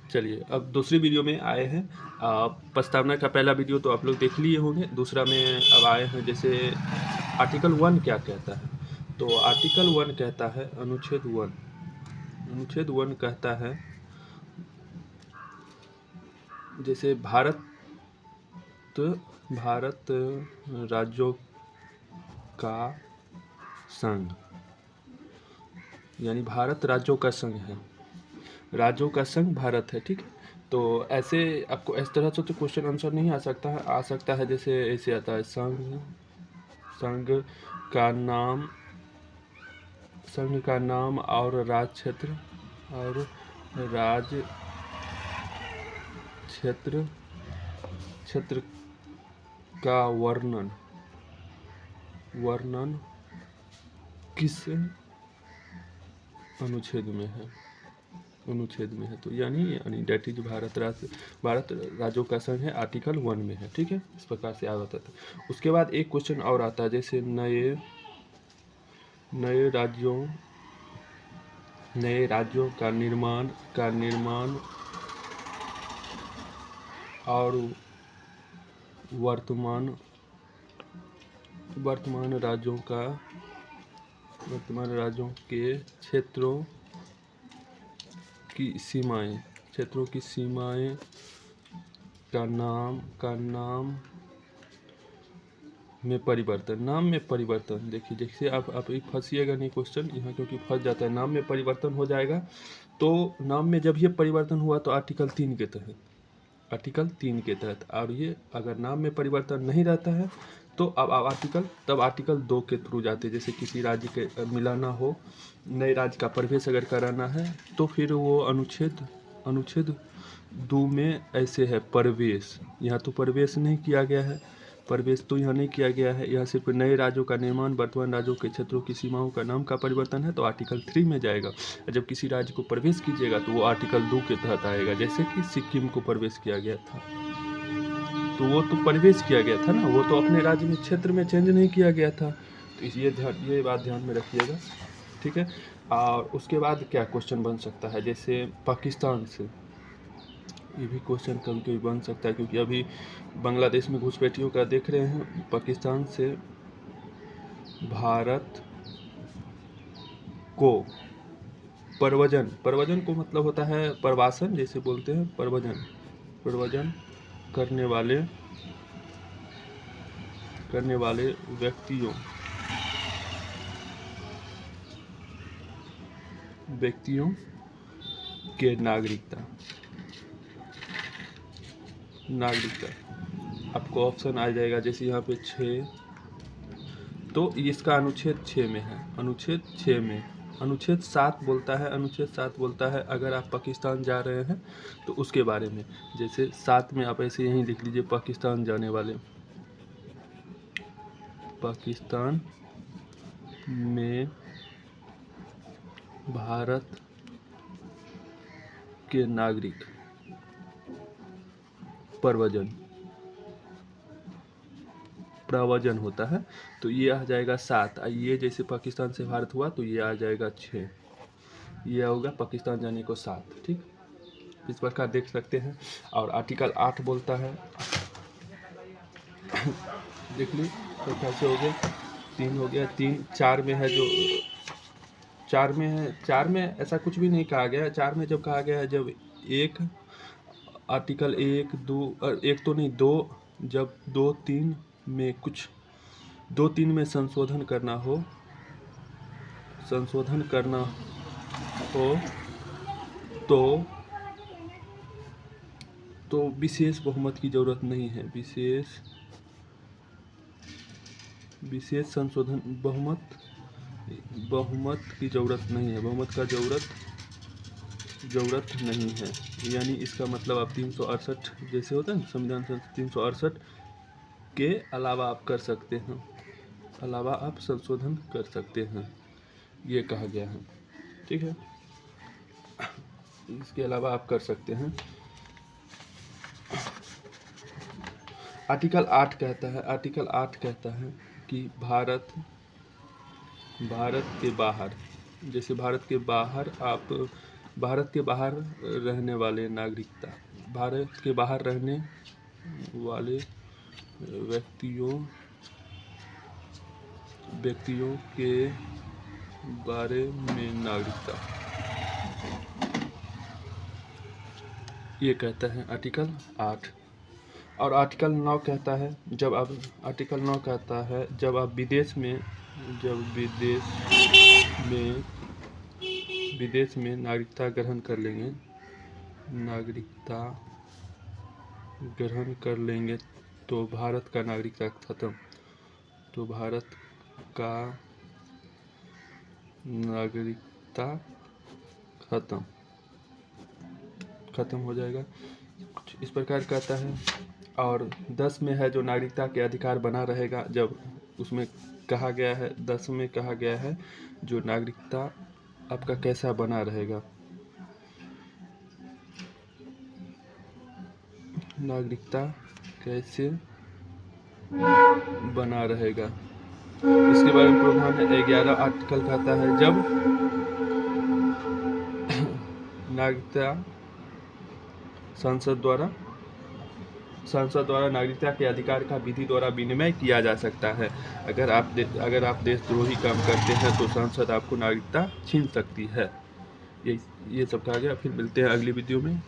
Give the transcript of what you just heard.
चलिए अब दूसरी वीडियो में आए हैं। प्रस्तावना का पहला वीडियो तो आप लोग देख लिए होंगे, दूसरा में अब आए हैं जैसे आर्टिकल 1 क्या कहता है। तो आर्टिकल 1 कहता है, अनुच्छेद 1 कहता है जैसे भारत राज्यों का संघ, यानी भारत राज्यों का संघ है, राज्यों का संघ भारत है, ठीक है। तो ऐसे आपको इस तरह से तो क्वेश्चन आंसर नहीं आ सकता है, जैसे ऐसे आता है संघ का नाम, और राज्य क्षेत्र का वर्णन किस अनुच्छेद में है। तो यानी डेट इज भारत राज्यों का संघ है, आर्टिकल 1 में है, ठीक है। इस प्रकार से आता था। उसके बाद एक क्वेश्चन और आता है जैसे नए राज्यों का निर्माण और वर्तमान राज्यों के क्षेत्रों की सीमाएं का नाम में परिवर्तन। देखिए जैसे आप फंसिएगा नहीं क्वेश्चन यहाँ, क्योंकि फंस जाता है। नाम में परिवर्तन हो जाएगा, तो नाम में जब ये परिवर्तन हुआ तो आर्टिकल 3 के तहत, और ये अगर नाम में परिवर्तन नहीं रहता है तो अब आर्टिकल 2 के थ्रू जाते हैं। जैसे किसी राज्य के मिलाना हो, नए राज्य का प्रवेश अगर कराना है, तो फिर वो अनुच्छेद 2 में ऐसे है प्रवेश। यहाँ तो प्रवेश नहीं किया गया है, यहाँ सिर्फ नए राज्यों का निर्माण, वर्तमान राज्यों के क्षेत्रों की सीमाओं का नाम का परिवर्तन है, तो आर्टिकल 3 में जाएगा। जब किसी राज्य को प्रवेश कीजिएगा तो वो आर्टिकल 2 के तहत आएगा। जैसे कि सिक्किम को प्रवेश किया गया था, तो वो तो प्रवेश किया गया था ना, वो तो अपने राज्य में क्षेत्र में चेंज नहीं किया गया था। तो ये बात ध्यान में रखिएगा, ठीक है। और उसके बाद क्या क्वेश्चन बन सकता है, जैसे पाकिस्तान से, ये भी क्वेश्चन कभी कभी बन सकता है, क्योंकि अभी बांग्लादेश में घुसपैठियों का देख रहे हैं। पाकिस्तान से भारत को प्रव्रजन को मतलब होता है प्रवासन, जैसे बोलते हैं प्रव्रजन करने वाले व्यक्तियों के नागरिकता। आपको ऑप्शन आ जाएगा जैसे यहाँ पे 6, तो इसका अनुच्छेद 6 में है। अनुच्छेद 7 बोलता है अगर आप पाकिस्तान जा रहे हैं तो उसके बारे में। जैसे 7 में आप ऐसे यहीं लिख लीजिए, पाकिस्तान जाने वाले, पाकिस्तान में भारत के नागरिक प्रव्रजन होता है, तो ये आ जाएगा 7। ये जैसे पाकिस्तान से भारत हुआ तो ये आ जाएगा 6, ये होगा पाकिस्तान जाने को 7, ठीक। इस प्रकार देख सकते हैं। और आर्टिकल 8 बोलता है देख ली तो कैसे हो गया, 3 हो गया, 3 4 में है, जो 4 में ऐसा कुछ भी नहीं कहा गया है। 4 में जब कहा गया है, जब आर्टिकल 1 2 1 तो नहीं 2, जब 2 3 में संशोधन करना हो तो विशेष बहुमत की जरूरत नहीं है। विशेष संशोधन बहुमत की जरूरत नहीं है, जरूरत नहीं है। यानी इसका मतलब आप 368 जैसे होता है संविधान संशोधन 368 के अलावा आप कर सकते हैं, संशोधन कर सकते हैं, ये कहा गया है, ठीक है। इसके अलावा आप कर सकते हैं। आर्टिकल 8 कहता है कि भारत के बाहर, जैसे भारत के बाहर आप भारत के बाहर रहने वाले नागरिकता, भारत के बाहर रहने वाले व्यक्तियों के बारे में नागरिकता, ये कहता है आर्टिकल 8। और आर्टिकल 9 कहता है जब आप विदेश में नागरिकता ग्रहण कर लेंगे तो भारत का नागरिकता खत्म हो जाएगा, कुछ इस प्रकार कहता है। और 10 में है जो नागरिकता के अधिकार बना रहेगा, जब उसमें कहा गया है 10 में कहा गया है जो नागरिकता आपका कैसा बना रहेगा, नागरिकता कैसे बना रहेगा, इसके बारे में प्रावधान है। 11 आर्टिकल कहता है जब नागरिकता संसद द्वारा नागरिकता के अधिकार का विधि द्वारा विनिमय किया जा सकता है। अगर आप देशद्रोही काम करते हैं तो संसद आपको नागरिकता छीन सकती है। ये सब कहा गया। फिर मिलते हैं अगली वीडियो में।